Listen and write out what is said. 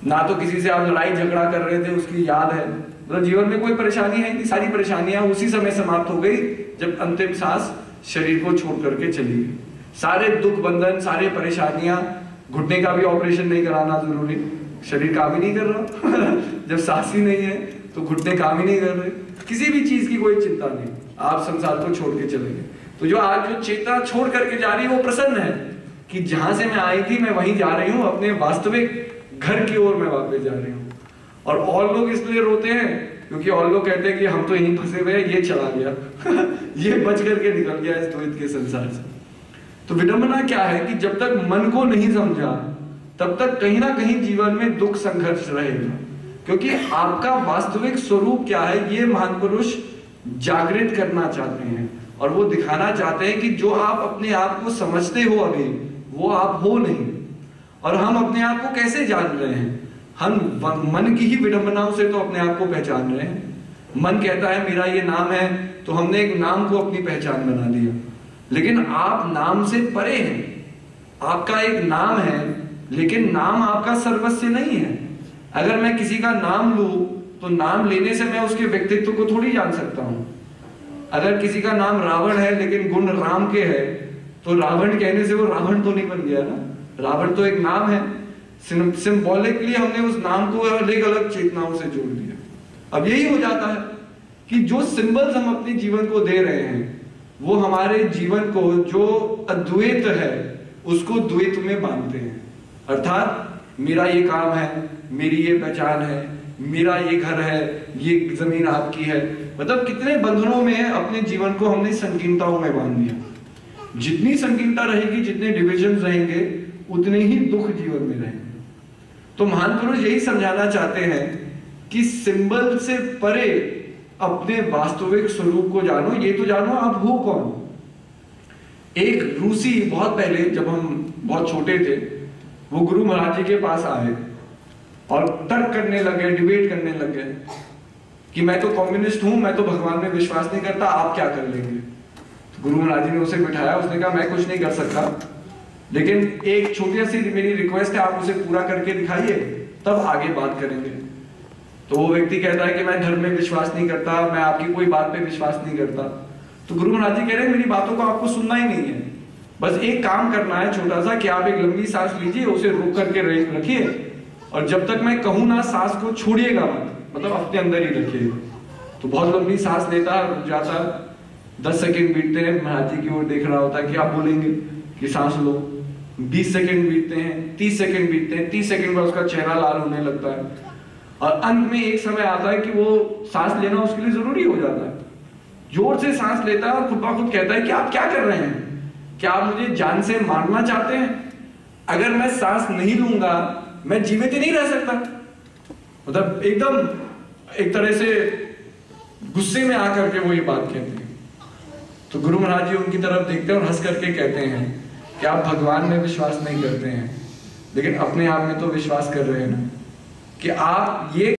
ना तो किसी से आप लड़ाई झगड़ा कर रहे थे उसकी याद है, मतलब जीवन में कोई परेशानी है नहीं। सारी परेशानियां उसी समय समाप्त हो गई जब अंतिम सांस शरीर को छोड़ करके चली गई। सारे दुख बंधन, सारे परेशानियां, घुटने का भी ऑपरेशन नहीं कराना जरूरी, शरीर काम ही नहीं कर रहा जब सांस ही नहीं है तो घुटने काम ही नहीं कर रहे, किसी भी चीज की कोई चिंता नहीं, आप संसार को छोड़ के चलेंगे। तो जो आज जो चेतना छोड़ करके जा रही है वो प्रसन्न है कि जहां से मैं आई थी मैं वहीं जा रही हूँ, अपने वास्तविक घर की ओर मैं वापस जा रही हूँ। और लोग इसलिए रोते हैं क्योंकि और लोग कहते हैं कि हम तो यहीं फंसे हुए हैं, ये चला गया ये बच करके निकल गया इस द्वैत के संसार से। तो विडंबना क्या है कि जब तक मन को नहीं समझा तब तक कहीं ना कहीं जीवन में दुख संघर्ष रहेगा, क्योंकि आपका वास्तविक स्वरूप क्या है ये महान पुरुष जागृत करना चाहते हैं और वो दिखाना चाहते हैं कि जो आप अपने आप को समझते हो अभी वो आप हो नहीं। और हम अपने आप को कैसे जान रहे हैं? हम मन की ही विडंबनाओं से तो अपने आप को पहचान रहे हैं। मन कहता है मेरा ये नाम है, तो हमने एक नाम को अपनी पहचान बना दिया, लेकिन आप नाम से परे हैं। आपका एक नाम है लेकिन नाम आपका सर्वस्व नहीं है। अगर मैं किसी का नाम लूं तो नाम लेने से मैं उसके व्यक्तित्व को थोड़ी जान सकता हूं। अगर किसी का नाम रावण है लेकिन गुण राम के है तो रावण कहने से वो रावण तो नहीं बन गया ना, रावण तो एक नाम है। सिंबॉलिकली हमने उस नाम को अलग अलग चेतनाओं से जोड़ दिया। अब यही हो जाता है कि जो सिंबल्स हम अपने जीवन को दे रहे हैं वो हमारे जीवन को जो अद्वैत है उसको द्वैत में बांधते हैं। अर्थात मेरा ये काम है, मेरी ये पहचान है, मेरा ये घर है, ये जमीन आपकी है, मतलब कितने बंधनों में अपने जीवन को हमने संकीर्णताओं में बांध दिया। जितनी संकीर्णता रहेगी, जितने डिविजन रहेंगे, उतने ही दुख जीवन में रहेंगे। तो महान पुरुष यही समझाना चाहते हैं कि सिंबल से परे अपने वास्तविक स्वरूप को जानो। ये तो जानो आप हो कौन। एक रूसी बहुत पहले जब हम बहुत छोटे थे वो गुरु महाराज जी के पास आए और तर्क करने लगे, डिबेट करने लगे कि मैं तो कम्युनिस्ट हूं, मैं तो भगवान में विश्वास नहीं करता, आप क्या कर लेंगे। तो गुरु महाराज जी ने उसे बिठाया, उसने कहा मैं कुछ नहीं कर सकता, लेकिन एक छोटी सी मेरी रिक्वेस्ट है, आप उसे पूरा करके दिखाइए तब आगे बात करेंगे। तो वो व्यक्ति कहता है कि मैं धर्म में विश्वास नहीं करता, मैं आपकी कोई बात पे विश्वास नहीं करता। तो गुरु महाराज जी कह रहे हैं मेरी बातों को आपको सुनना ही नहीं है, बस एक काम करना है छोटा सा कि आप एक लंबी सांस लीजिए, उसे रोक करके रखिए और जब तक मैं कहूं ना सांस को छोड़िएगा मत, मतलब अपने अंदर ही रखिएगा। तो बहुत लंबी सांस लेता है, रुक जाता है, 10 सेकंड बीतते हैं, महाराज जी की ओर देख रहा होता है कि आप बोलेंगे कि सांस लो। 20 सेकंड बीतते हैं, 30 सेकंड बीतते हैं, 30 सेकंड बाद उसका चेहरा लाल होने लगता है और अंत में एक समय आता है कि वो सांस लेना उसके लिए जरूरी हो जाता है। जोर से सांस लेता है और खुद ब खुद कहता है कि आप क्या कर रहे हैं, क्या आप मुझे जान से मारना चाहते हैं? अगर मैं सांस नहीं लूंगा मैं जीवित ही नहीं रह सकता। मतलब एकदम एक तरह से गुस्से में आकर के वो ये बात कहते हैं। तो गुरु महाराज जी उनकी तरफ देखते हैं और हंस करके कहते हैं कि आप भगवान में विश्वास नहीं करते हैं लेकिन अपने आप में तो विश्वास कर रहे हैं ना, कि आप ये